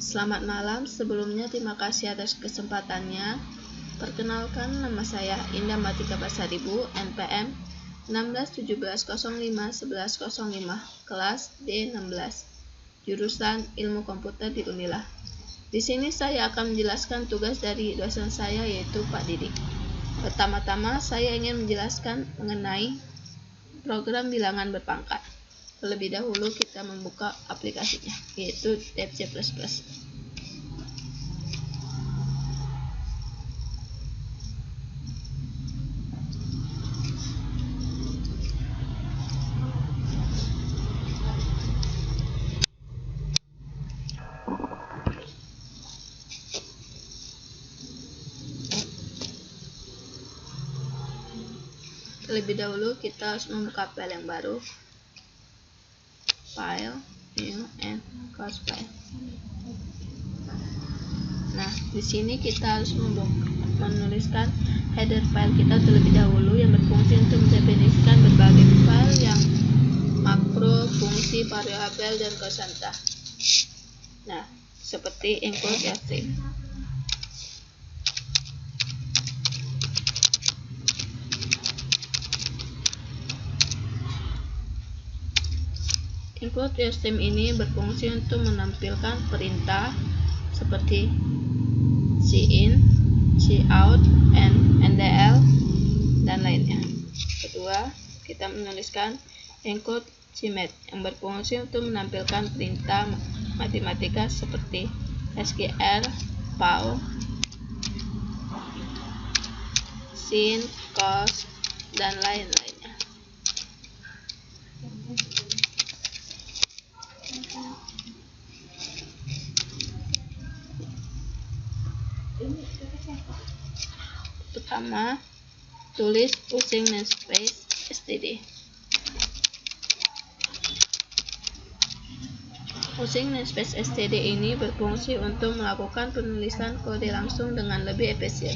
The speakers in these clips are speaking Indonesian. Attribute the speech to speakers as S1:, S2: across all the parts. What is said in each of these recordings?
S1: Selamat malam, sebelumnya terima kasih atas kesempatannya. Perkenalkan, nama saya Indah Matika Basaribu, NPM 1617051105, kelas D16, jurusan Ilmu Komputer di Unila. Di sini saya akan menjelaskan tugas dari dosen saya, yaitu Pak Didik. Pertama-tama, saya ingin menjelaskan mengenai program bilangan berpangkat. Terlebih dahulu kita membuka aplikasinya, yaitu tab C++. Terlebih dahulu kita harus membuka file yang baru, file, new, and close file. Nah, di sini kita harus menuliskan header file kita terlebih dahulu yang berfungsi untuk mendefinisikan berbagai file yang makro, fungsi, variabel, dan konstanta. Nah, seperti include stream. Include stream ini berfungsi untuk menampilkan perintah seperti cin, cout, ndl, dan lainnya. Kedua, kita menuliskan include cmath yang berfungsi untuk menampilkan perintah matematika seperti sqr, pau, sin, cos, dan lain-lainnya. Pertama, tulis using namespace std. Using namespace std ini berfungsi untuk melakukan penulisan kode langsung dengan lebih efisien.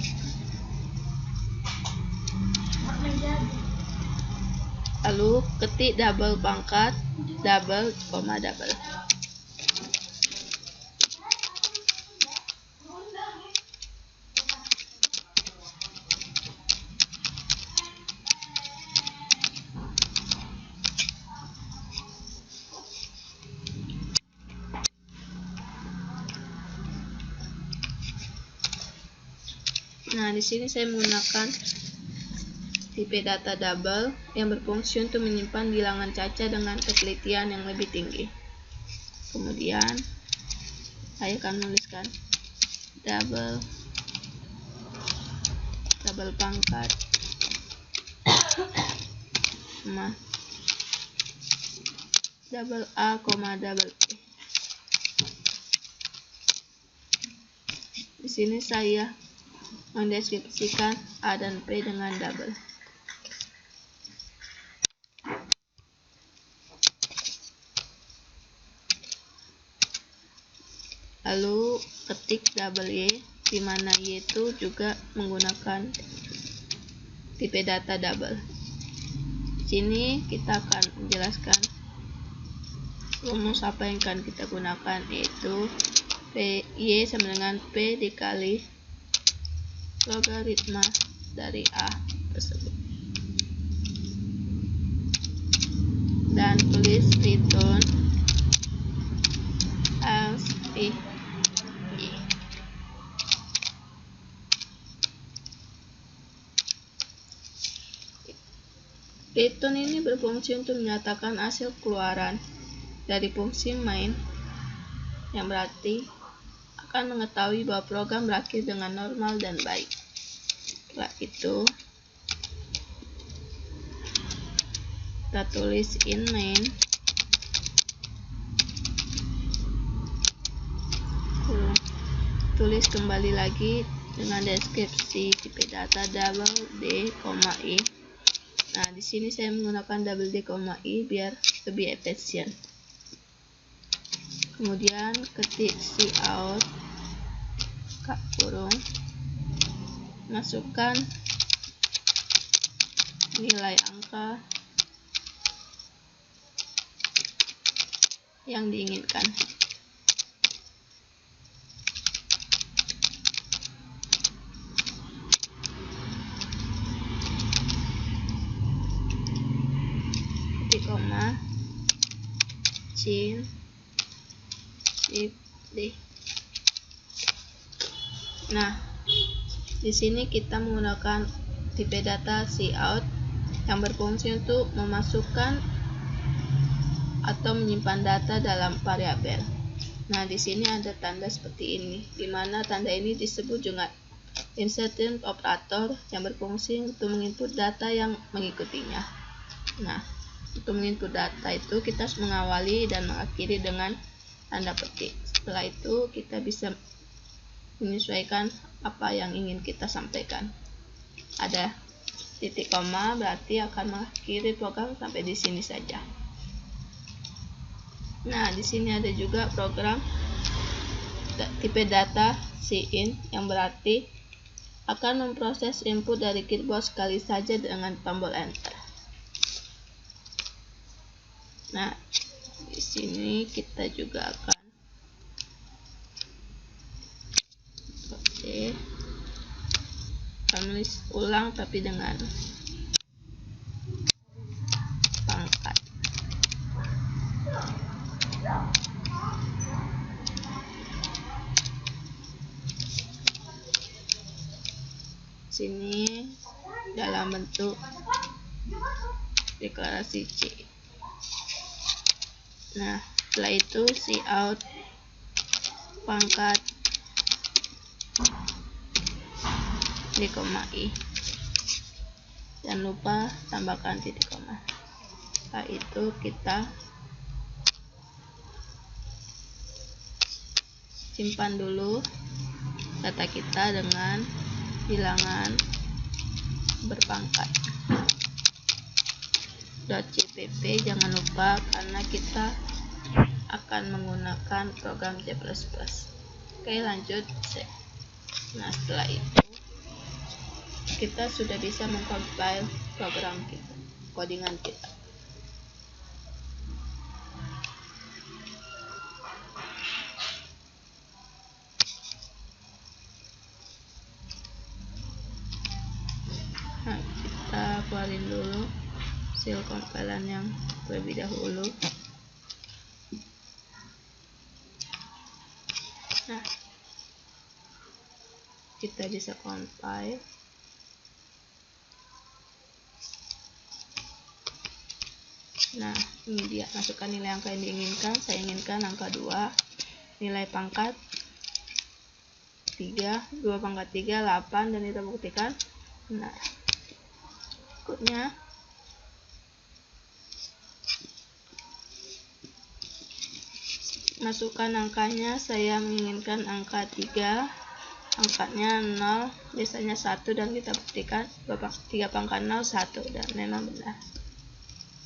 S1: Lalu ketik double pangkat double, double. Nah, di sini saya menggunakan tipe data double yang berfungsi untuk menyimpan bilangan caca dengan ketelitian yang lebih tinggi. Kemudian, saya akan menuliskan double pangkat double A, double P. Di sini saya mendeskripsikan A dan P dengan double. Lalu ketik double Y, di mana Y itu juga menggunakan tipe data double. Di sini kita akan menjelaskan rumus apa yang akan kita gunakan, yaitu Y sama dengan P dikali logaritma dari A tersebut. Dan tulis return else P. Return ini berfungsi untuk menyatakan hasil keluaran dari fungsi main, yang berarti akan mengetahui bahwa program berakhir dengan normal dan baik. Setelah itu, kita tulis in main tulis kembali lagi dengan deskripsi tipe data double D, I. Nah, di sini saya menggunakan double D, I biar lebih efisien. Kemudian ketik cout kurung, masukkan nilai angka yang diinginkan. koma, Shift D. Nah, di sini kita menggunakan tipe data cout yang berfungsi untuk memasukkan atau menyimpan data dalam variabel. Nah, di sini ada tanda seperti ini, di mana tanda ini disebut juga insertion operator yang berfungsi untuk menginput data yang mengikutinya. Nah, untuk menginput data itu kita harus mengawali dan mengakhiri dengan tanda petik. Setelah itu kita bisa menyesuaikan apa yang ingin kita sampaikan. Ada titik koma berarti akan mengakhiri program sampai di sini saja. Nah, di sini ada juga program tipe data cin yang berarti akan memproses input dari keyboard sekali saja dengan tombol enter. Nah, di sini kita juga akan menulis ulang tapi dengan pangkat. Sini dalam bentuk deklarasi C. Nah, setelah itu cout pangkat D, I. Jangan lupa tambahkan titik koma. Setelah itu kita simpan dulu data kita dengan bilangan berpangkat .cpp. Jangan lupa karena kita akan menggunakan program C++. Oke, lanjut. Nah, setelah itu kita sudah bisa mengcompile program kita, codingan kita. Nah, kita keluarin dulu hasil compilan yang terlebih dahulu. Nah, kita bisa compile. Nah, ini dia, masukkan nilai angka yang diinginkan. Saya inginkan angka 2, nilai pangkat 3, 2 pangkat 3, 8, dan kita buktikan. Nah, berikutnya masukkan angkanya. Saya menginginkan angka 3, angkanya 0, biasanya 1, dan kita buktikan 3 pangkat 0, 1, dan memang benar.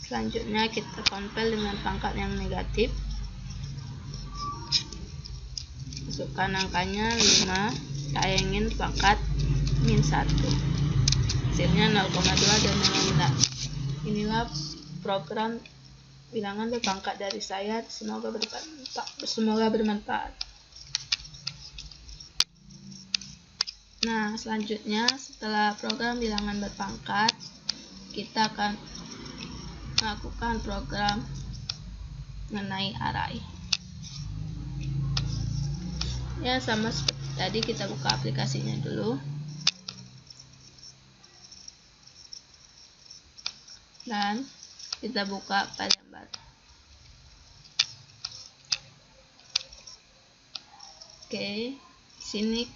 S1: Selanjutnya kita compile dengan pangkat yang negatif. Masukkan angkanya 5, saya ingin pangkat min 1. Hasilnya 0,2 dan memang benar. Inilah program bilangan berpangkat dari saya. Semoga bermanfaat. Nah, selanjutnya setelah program bilangan berpangkat, kita akan melakukan program mengenai array. Ya, sama seperti tadi, kita buka aplikasinya dulu. Dan kita buka file yang baru. Oke, sini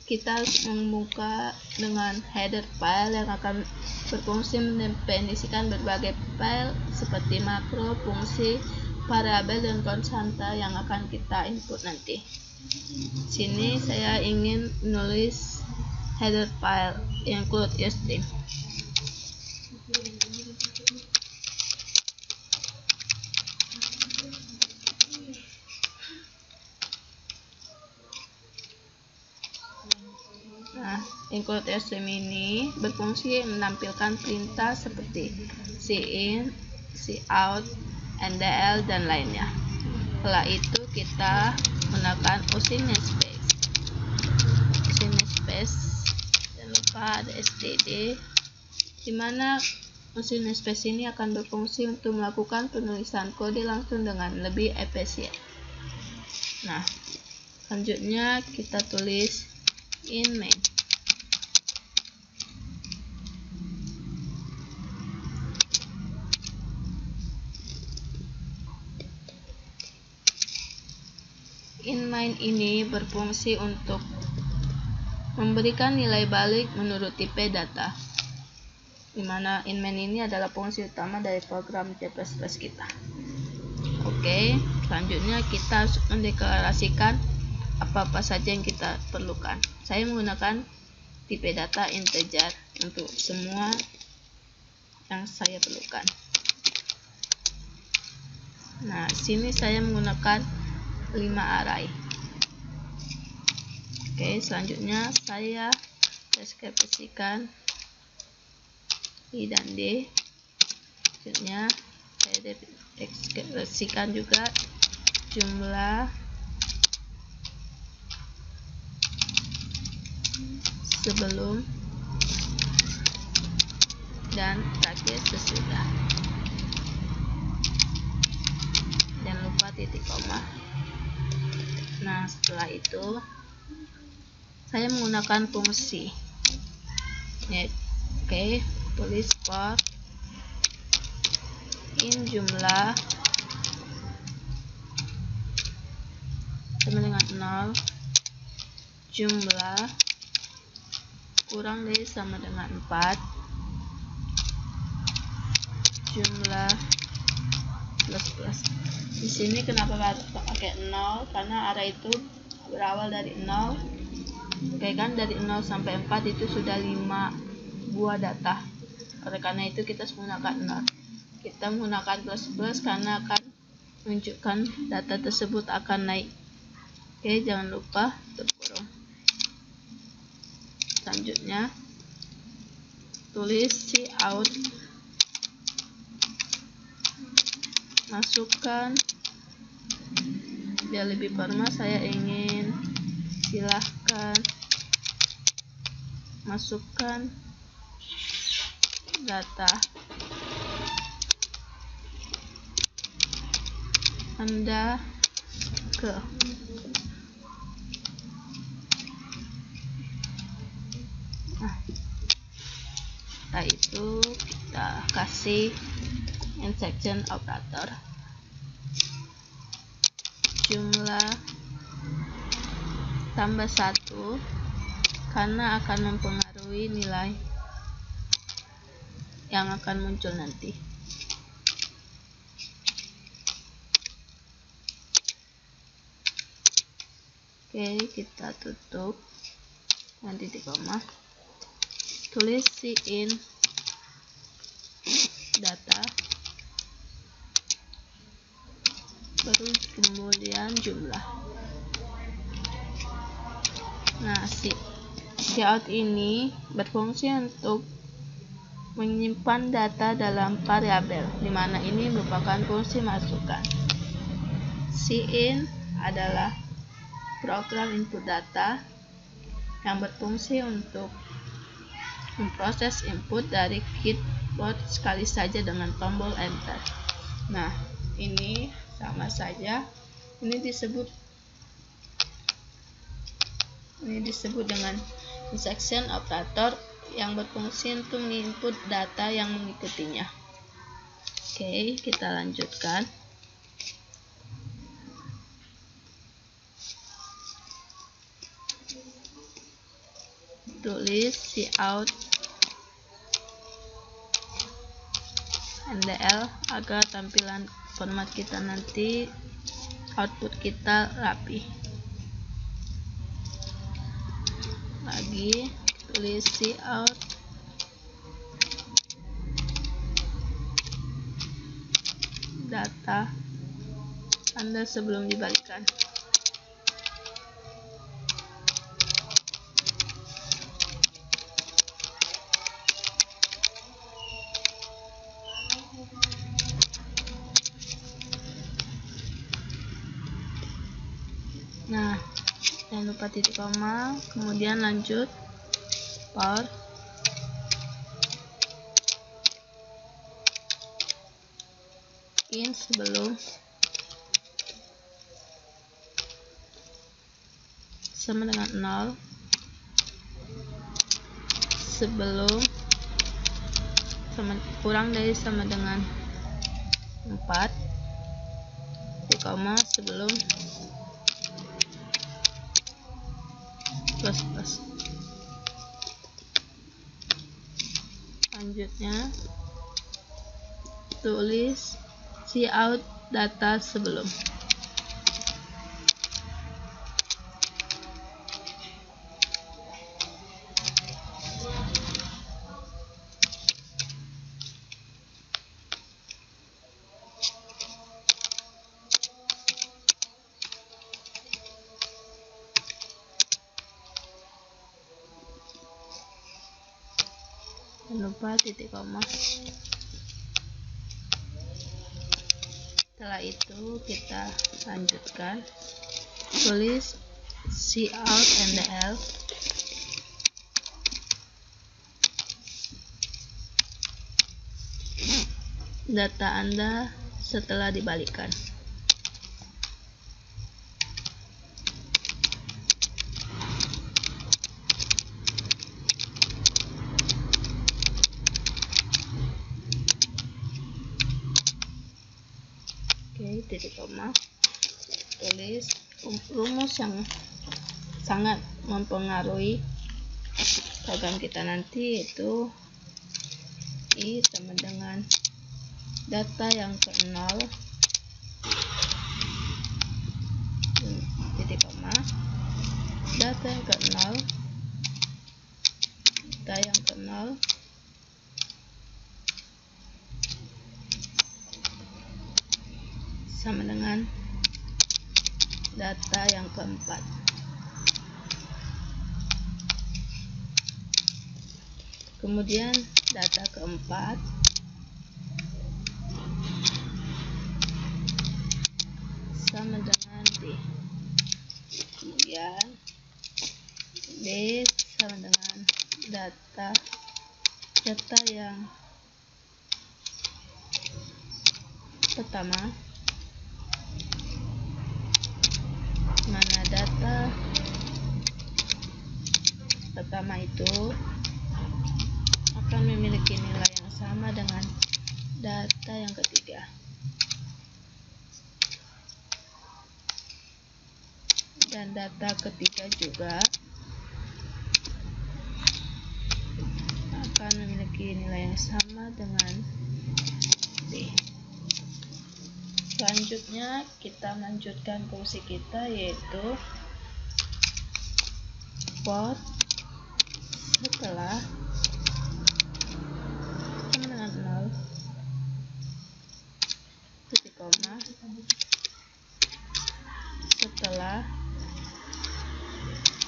S1: kita harus membuka dengan header file yang akan berfungsi mendefinisikan berbagai file seperti makro, fungsi, variabel, dan konstanta yang akan kita input nanti. Sini saya ingin menulis header file include string. Nah, include string ini berfungsi menampilkan perintah seperti cin, cout, ndl, dan lainnya. Setelah itu kita gunakan using namespace. Using namespace, jangan lupa ada std, dimana Mesin space ini akan berfungsi untuk melakukan penulisan kode langsung dengan lebih efisien. Nah, selanjutnya kita tulis in main. In main ini berfungsi untuk memberikan nilai balik menurut tipe data, di mana in main ini adalah fungsi utama dari program C++ kita. Oke, selanjutnya kita mendeklarasikan apa-apa saja yang kita perlukan. Saya menggunakan tipe data integer untuk semua yang saya perlukan. Nah, sini saya menggunakan 5 array. Oke, selanjutnya saya deskripsikan I dan D. Selanjutnya saya deskripsikan juga jumlah sebelum dan terakhir sesudah. Jangan lupa titik koma. Nah, setelah itu saya menggunakan fungsi. Oke, tulis for in jumlah sama dengan 0, jumlah kurang dari sama dengan 4, jumlah plus. Di sini kenapa pakai 0? Karena array itu berawal dari 0. Oke kan, dari 0 sampai 4 itu sudah 5 buah data. Oleh karena itu kita menggunakan 0. Kita menggunakan plus karena akan menunjukkan data tersebut akan naik. Oke, jangan lupa tutup kurung. Selanjutnya tulis cout, masukkan, biar lebih formal saya ingin silahkan masukkan data Anda ke setelah itu kita kasih insertion operator jumlah tambah 1 karena akan mempengaruhi nilai yang akan muncul nanti. Oke, kita tutup dengan titik koma. Tulis in data baru kemudian jumlah. Nah, cout ini berfungsi untuk menyimpan data dalam variabel, di mana ini merupakan fungsi masukan. In adalah program input data yang berfungsi untuk memproses input dari keyboard sekali saja dengan tombol enter. Nah, ini sama saja. Ini disebut dengan insertion operator yang berfungsi untuk menginput data yang mengikutinya. Oke, kita lanjutkan. Tulis cout ndl agar tampilan format kita nanti output kita rapi. Lagi tulis cout data Anda sebelum dibalikan. Nah, jangan lupa titik koma, kemudian lanjut for masukin sebelum sama dengan 0, sebelum kurang dari sama dengan 4, di koma sebelum plus. Selanjutnya tulis cout data sebelum. Jangan lupa titik koma. Setelah itu kita lanjutkan, tulis cout ndl data Anda setelah dibalikan. Oke, titik koma. Tulis rumus yang sangat mempengaruhi program kita nanti, yaitu I sama dengan data yang ke 0, titik koma, data yang ke 0, data yang ke 0 sama dengan data yang keempat. Kemudian data keempat sama dengan D. Kemudian D sama dengan data yang pertama, mana data pertama itu akan memiliki nilai yang sama dengan data yang ketiga, dan data ketiga juga akan memiliki nilai yang sama dengan D. Selanjutnya kita lanjutkan fungsi kita, yaitu for setelah sama dengan 0, titik koma, setelah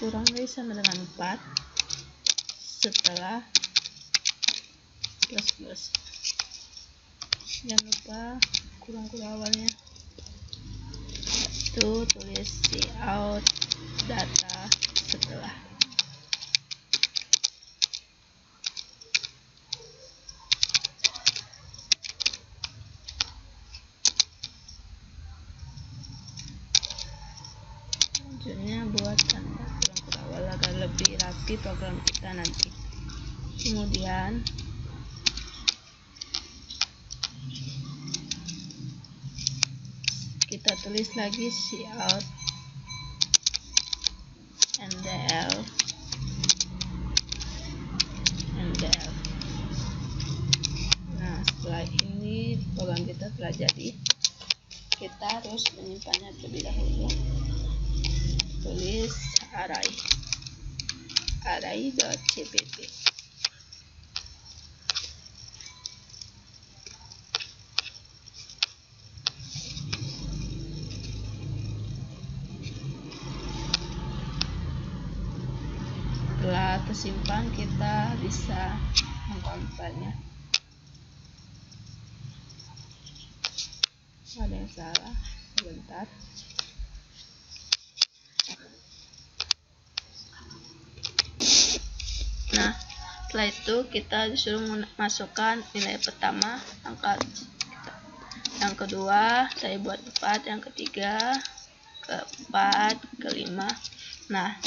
S1: kurang dari sama dengan 4, setelah plus. Jangan lupa kurang awalnya. Itu tulis cout data setelah. Selanjutnya buat tanda kurang awal agar lebih rapi program kita nanti. Kemudian kita tulis lagi cout ndl. Nah, setelah ini program kita telah jadi. Kita harus menyimpannya terlebih dahulu. Tulis array.cpp. Setelah tersimpan, kita bisa mengcompile-nya. Ada yang salah, sebentar. Nah, setelah itu kita disuruh masukkan nilai pertama, angka Yang kedua saya buat 4, yang ketiga, keempat, kelima. Nah,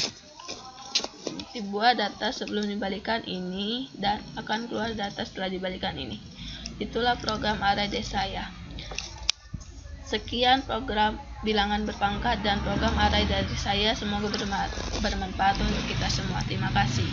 S1: dibuat data sebelum dibalikan ini dan akan keluar data setelah dibalikan ini. Itulah program ArrayD saya. Sekian program bilangan berpangkat dan program array dari saya, semoga bermanfaat untuk kita semua. Terima kasih.